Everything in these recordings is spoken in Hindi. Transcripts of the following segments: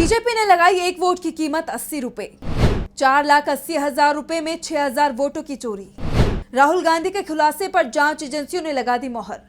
बीजेपी ने लगाई एक वोट की कीमत 80 रुपए। 4,80,000 रुपए में 6,000 वोटों की चोरी। राहुल गांधी के खुलासे पर जांच एजेंसियों ने लगा दी मोहर।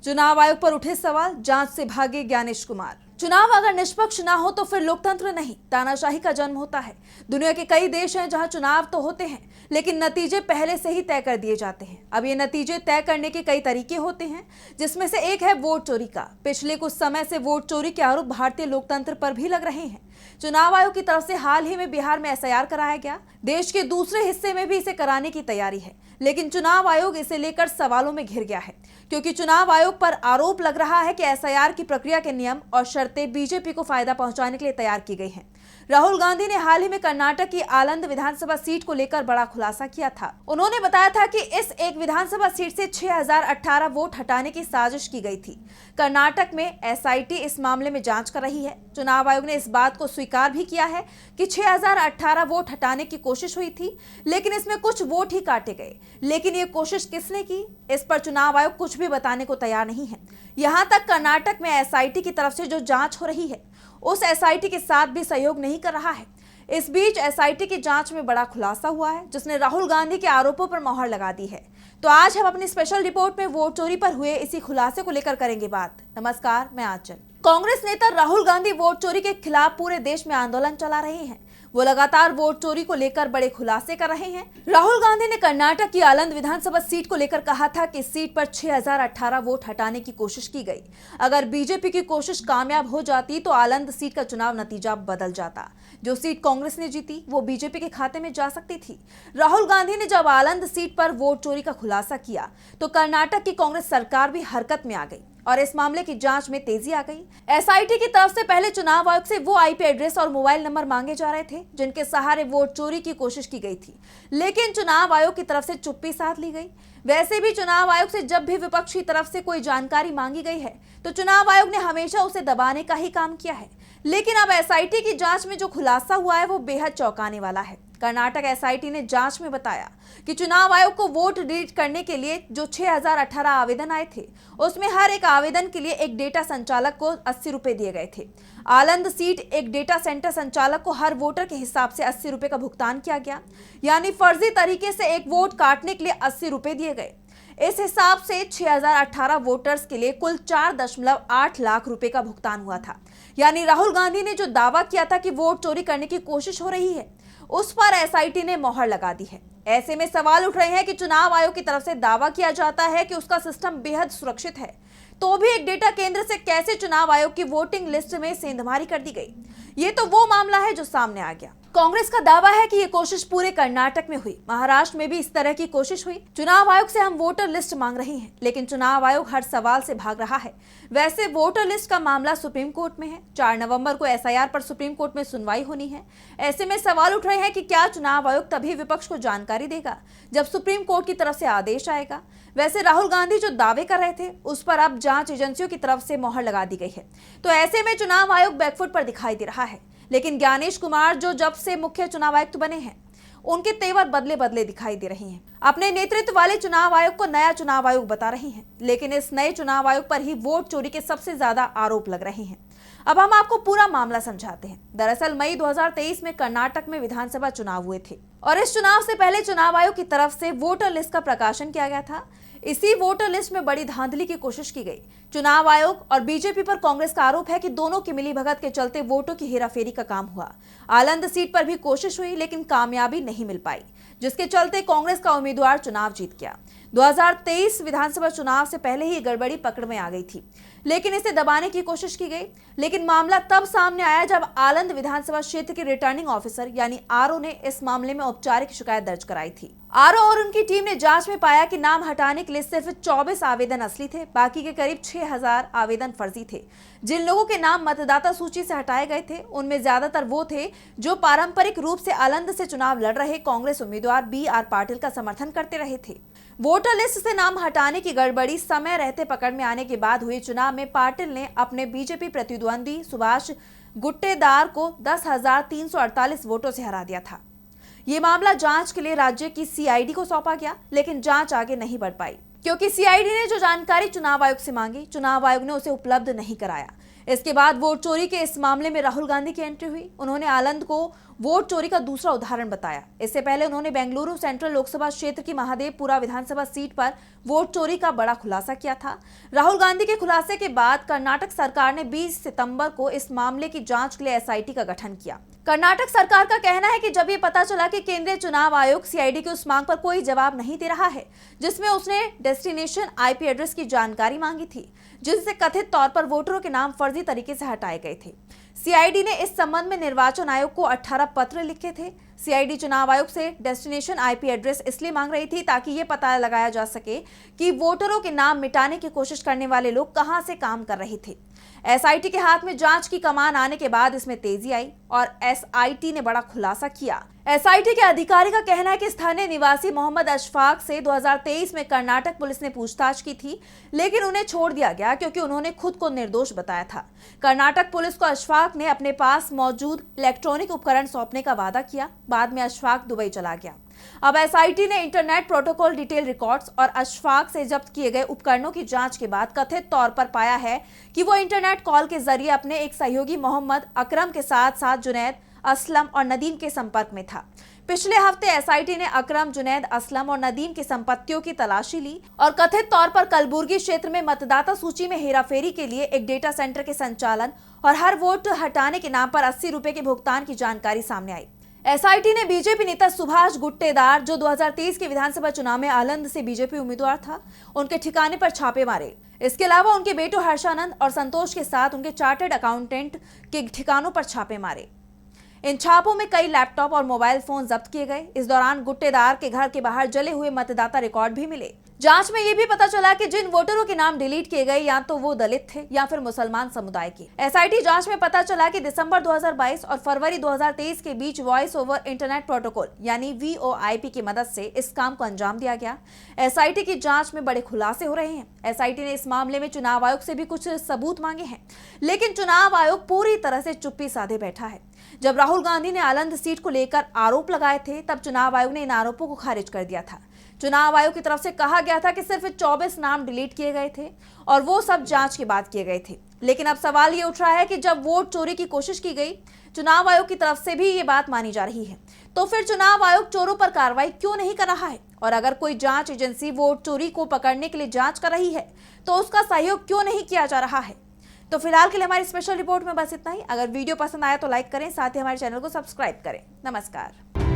चुनाव आयोग पर उठे सवाल, जांच से भागे ज्ञानेश कुमार। चुनाव अगर निष्पक्ष ना हो तो फिर लोकतंत्र नहीं, तानाशाही का जन्म होता है। दुनिया के कई देश हैं जहां चुनाव तो होते हैं, लेकिन नतीजे पहले से ही तय कर दिए जाते हैं। अब ये नतीजे तय करने के कई तरीके होते हैं, जिसमें से एक है वोट चोरी का। पिछले कुछ समय से वोट चोरी के आरोप भारतीय लोकतंत्र पर भी लग रहे हैं। चुनाव आयोग की तरफ से हाल ही में बिहार में एसआईआर कराया गया। देश के दूसरे हिस्से में भी इसे कराने की तैयारी है, लेकिन चुनाव आयोग इसे लेकर सवालों में घिर गया है, क्योंकि चुनाव आयोग पर आरोप लग रहा है कि एसआईआर की प्रक्रिया के नियम और शर्तें बीजेपी को फायदा पहुंचाने के लिए तैयार की गई हैं। राहुल गांधी ने हाल ही में कर्नाटक की आलंद विधानसभा सीट को लेकर बड़ा खुलासा किया था। उन्होंने बताया था कि इस एक विधानसभा सीट से 6,018 वोट हटाने की साजिश की गई थी। कर्नाटक में एसआईटी इस मामले में जांच कर रही है। चुनाव आयोग ने इस बात को स्वीकार भी किया है कि 6,018 वोट हटाने की कोशिश हुई थी, लेकिन इसमें कुछ वोट ही काटे गए। लेकिन ये कोशिश किसने की, इस पर चुनाव आयोग कुछ भी बताने को तैयार नहीं है। यहाँ तक कर्नाटक में एसआईटी की तरफ से जो जांच हो रही है, उस एसआईटी के साथ भी सहयोग नहीं कर रहा है। इस बीच एसआईटी की जांच में बड़ा खुलासा हुआ है, जिसने राहुल गांधी के आरोपों पर मोहर लगा दी है। तो आज हम अपनी स्पेशल रिपोर्ट में वोट चोरी पर हुए इसी खुलासे को लेकर करेंगे बात। नमस्कार, मैं आंचल। कांग्रेस नेता राहुल गांधी वोट चोरी के खिलाफ पूरे देश में आंदोलन चला रहे हैं। वो लगातार वोट चोरी को लेकर बड़े खुलासे कर रहे हैं। राहुल गांधी ने कर्नाटक की आलंद विधानसभा सीट को लेकर कहा था कि इस सीट पर 6,018 वोट हटाने की कोशिश की गई। अगर बीजेपी की कोशिश कामयाब हो जाती तो आलंद सीट का चुनाव नतीजा बदल जाता। जो सीट कांग्रेस ने जीती वो बीजेपी के खाते में जा सकती थी। राहुल गांधी ने जब आलंद सीट पर वोट चोरी का खुलासा किया तो कर्नाटक की कांग्रेस सरकार भी हरकत में आ गई और इस मामले की जांच में तेजी आ गई। एसआईटी की तरफ से पहले चुनाव आयोग से वो आईपी एड्रेस और मोबाइल नंबर मांगे जा रहे थे जिनके सहारे वोट चोरी की कोशिश की गई थी, लेकिन चुनाव आयोग की तरफ से चुप्पी साध ली गई। वैसे भी चुनाव आयोग से जब भी विपक्ष की तरफ से कोई जानकारी मांगी गई है तो चुनाव आयोग ने हमेशा उसे दबाने का ही काम किया है। लेकिन अब एसआईटी की जांच में जो खुलासा हुआ है वो बेहद चौंकाने वाला है। कर्नाटक एसआईटी ने जांच में बताया कि चुनाव आयोग को वोट डिलीट करने के लिए जो 6,018 आवेदन आए थे, उसमें हर एक आवेदन के लिए एक डेटा संचालक को 80 रुपए दिए गए थे। आलंद सीट एक डेटा सेंटर संचालक को हर वोटर के हिसाब से 80 रुपए का भुगतान किया गया, यानी फर्जी तरीके से एक वोट काटने के लिए 80 रुपए दिए गए। इस हिसाब से 6,018 वोटर्स के लिए कुल 4.8 लाख रुपए का भुगतान हुआ था। यानी राहुल गांधी ने जो दावा किया था कि वोट चोरी करने की कोशिश हो रही है, उस पर एसआईटी ने मोहर लगा दी है। ऐसे में सवाल उठ रहे हैं कि चुनाव आयोग की तरफ से दावा किया जाता है कि उसका सिस्टम बेहद सुरक्षित है, तो भी एक डेटा केंद्र से कैसे चुनाव आयोग की वोटिंग लिस्ट में सेंधमारी कर दी गई। ये तो वो मामला है जो सामने आ गया। कांग्रेस का दावा है कि ये कोशिश पूरे कर्नाटक में हुई, महाराष्ट्र में भी इस तरह की कोशिश हुई। चुनाव आयोग से हम वोटर लिस्ट मांग रहे हैं, लेकिन चुनाव आयोग हर सवाल से भाग रहा है। वैसे वोटर लिस्ट का मामला सुप्रीम कोर्ट में है। 4 नवंबर को एसआईआर पर सुप्रीम कोर्ट में सुनवाई होनी है। ऐसे में सवाल उठ रहे हैं कि क्या चुनाव आयोग तभी विपक्ष को जानकारी देगा जब सुप्रीम कोर्ट की तरफ से आदेश आएगा। वैसे राहुल गांधी जो दावे कर रहे थे उस पर अब जांच एजेंसियों की तरफ से मोहर लगा दी गई है, तो ऐसे में चुनाव आयोग बैकफुट पर दिखाई दे रहा है। लेकिन ज्ञानेश कुमार जो जब से मुख्य चुनाव आयुक्त बने हैं, उनके तेवर बदले बदले दिखाई दे रहे हैं। अपने नेतृत्व वाले चुनाव आयोग को नया चुनाव आयोग बता रहे हैं, लेकिन इस नए चुनाव आयोग पर ही वोट चोरी के सबसे ज्यादा आरोप लग रहे हैं। अब हम आपको पूरा मामला समझाते हैं। दरअसल मई 2023 में कर्नाटक में विधानसभा चुनाव हुए थे और इस चुनाव से पहले चुनाव आयोग की तरफ से वोटर लिस्ट का प्रकाशन किया गया था। इसी वोटर लिस्ट में बड़ी धांधली की कोशिश की गई। चुनाव आयोग और बीजेपी पर कांग्रेस का आरोप है कि दोनों की मिलीभगत के चलते वोटों की हेराफेरी का काम हुआ। आलंद सीट पर भी कोशिश हुई, लेकिन कामयाबी नहीं मिल पाई, जिसके चलते कांग्रेस का उम्मीदवार चुनाव जीत गया। 2023 विधानसभा चुनाव से पहले ही गड़बड़ी पकड़ में आ गई थी, लेकिन इसे दबाने की कोशिश की गई। लेकिन मामला तब सामने आया जब आलंद विधानसभा क्षेत्र के रिटर्निंग ऑफिसर यानी आरओ ने इस मामले में औपचारिक शिकायत दर्ज कराई थी। आरओ और उनकी टीम ने जांच में पाया कि नाम हटाने के लिए सिर्फ 24 आवेदन असली थे, बाकी के करीब 6,000 आवेदन फर्जी थे। जिन लोगों के नाम मतदाता सूची से हटाए गए थे उनमें ज्यादातर वो थे जो पारंपरिक रूप से आलंद से चुनाव लड़ रहे कांग्रेस उम्मीदवार BR पाटिल का समर्थन करते रहे थे। वोटर लिस्ट से नाम हटाने की गड़बड़ी समय रहते पकड़ में आने के बाद हुए चुनाव में पाटिल ने अपने बीजेपी प्रतिद्वंदी सुभाष गुट्टेदार को 10,348 वोटों से हरा दिया था। ये मामला जांच के लिए राज्य की सीआईडी को सौंपा गया, लेकिन जांच आगे नहीं बढ़ पाई क्योंकि सीआईडी ने जो जानकारी चुनाव आयोग से मांगी, चुनाव आयोग ने उसे उपलब्ध नहीं कराया। इसके बाद वोट चोरी के इस मामले में राहुल गांधी की एंट्री हुई। उन्होंने आलंद को वोट चोरी का दूसरा उदाहरण बताया। इससे पहले उन्होंने बेंगलुरु सेंट्रल लोकसभा क्षेत्र की महादेवपुरा विधानसभा सीट पर वोट चोरी का बड़ा खुलासा किया था। राहुल गांधी के खुलासे के बाद कर्नाटक सरकार ने 20 सितंबर को इस मामले की जांच के लिए एसआईटी का गठन किया। कर्नाटक सरकार का कहना है कि जब ये पता चला कि केंद्रीय चुनाव आयोग सीआईडी की उस मांग पर कोई जवाब नहीं दे रहा है जिसमें उसने डेस्टिनेशन आईपी एड्रेस की जानकारी मांगी थी, जिनसे कथित तौर पर वोटरों के नाम फर्जी तरीके से हटाए गए थे। सीआईडी ने इस संबंध में निर्वाचन आयोग को 18 पत्र लिखे थे। सीआईडी चुनाव आयोग से डेस्टिनेशन आईपी एड्रेस इसलिए मांग रही थी ताकि ये पता लगाया जा सके कि वोटरों के नाम मिटाने की कोशिश करने वाले लोग कहां से काम कर रहे थे। एसआईटी के हाथ में जांच की कमान आने के बाद इसमें तेजी आई और एसआईटी ने बड़ा खुलासा किया। एसआईटी के अधिकारी का कहना है कि स्थानीय निवासी मोहम्मद अशफाक से 2023 में कर्नाटक पुलिस ने पूछताछ की थी, लेकिन उन्हें छोड़ दिया गया क्योंकि उन्होंने खुद को निर्दोष बताया था। कर्नाटक पुलिस को अशफाक ने अपने पास मौजूद इलेक्ट्रॉनिक उपकरण सौंपने का वादा किया। बाद में अशफाक दुबई चला गया। अब एसआईटी ने इंटरनेट प्रोटोकॉल डिटेल रिकॉर्ड्स और अशफाक से जब्त किए गए उपकरणों की जांच के बाद कथित तौर पर पाया है कि वो इंटरनेट कॉल के जरिए अपने एक सहयोगी मोहम्मद अकरम के साथ साथ जुनैद, असलम और नदीम के संपर्क में था। पिछले हफ्ते एसआईटी ने अकरम, जुनैद, असलम और नदीम की संपत्तियों की तलाशी ली और कथित तौर पर कलबुर्गी क्षेत्र में मतदाता सूची में हेराफेरी के लिए एक डेटा सेंटर के संचालन और हर वोट हटाने के नाम पर 80 रुपए के भुगतान की जानकारी सामने आई। एसआईटी ने बीजेपी नेता सुभाष गुट्टेदार, जो 2023 के विधानसभा चुनाव में आलंद से बीजेपी उम्मीदवार था, उनके ठिकाने पर छापे मारे। इसके अलावा उनके बेटों हर्षानंद और संतोष के साथ उनके चार्टर्ड अकाउंटेंट के ठिकानों पर छापे मारे। इन छापों में कई लैपटॉप और मोबाइल फोन जब्त किए गए। इस दौरान गुट्टेदार के घर के बाहर जले हुए मतदाता रिकॉर्ड भी मिले। जांच में यह भी पता चला कि जिन वोटरों के नाम डिलीट किए गए या तो वो दलित थे या फिर मुसलमान समुदाय के। एसआईटी जांच में पता चला कि दिसंबर 2022 और फरवरी 2023 के बीच वॉइस ओवर इंटरनेट प्रोटोकॉल यानी वीओआईपी की मदद से इस काम को अंजाम दिया गया। एसआईटी की जांच में बड़े खुलासे हो रहे हैं। एसआईटी ने इस मामले में चुनाव आयोग से भी कुछ सबूत मांगे हैं, लेकिन चुनाव आयोग पूरी तरह से चुप्पी साधे बैठा है। जब राहुल गांधी ने आलंद सीट को लेकर आरोप लगाए थे, तब चुनाव आयोग ने इन आरोपों को खारिज कर दिया था। चुनाव आयोग की तरफ से कहा गया था कि सिर्फ 24 नाम डिलीट किए गए थे और वो सब जांच के बाद किए गए थे। लेकिन अब सवाल ये उठ रहा है कि जब वोट चोरी की कोशिश की गई, चुनाव आयोग की तरफ से भी ये बात मानी जा रही है, तो फिर चुनाव आयोग चोरों पर कार्रवाई क्यों नहीं कर रहा है? और अगर कोई जांच एजेंसी वोट चोरी को पकड़ने के लिए जांच कर रही है, तो उसका सहयोग क्यों नहीं किया जा रहा है? तो फिलहाल के लिए हमारी स्पेशल रिपोर्ट में बस इतना ही। अगर वीडियो पसंद आया तो लाइक करें, साथ ही हमारे चैनल को सब्सक्राइब करें। नमस्कार।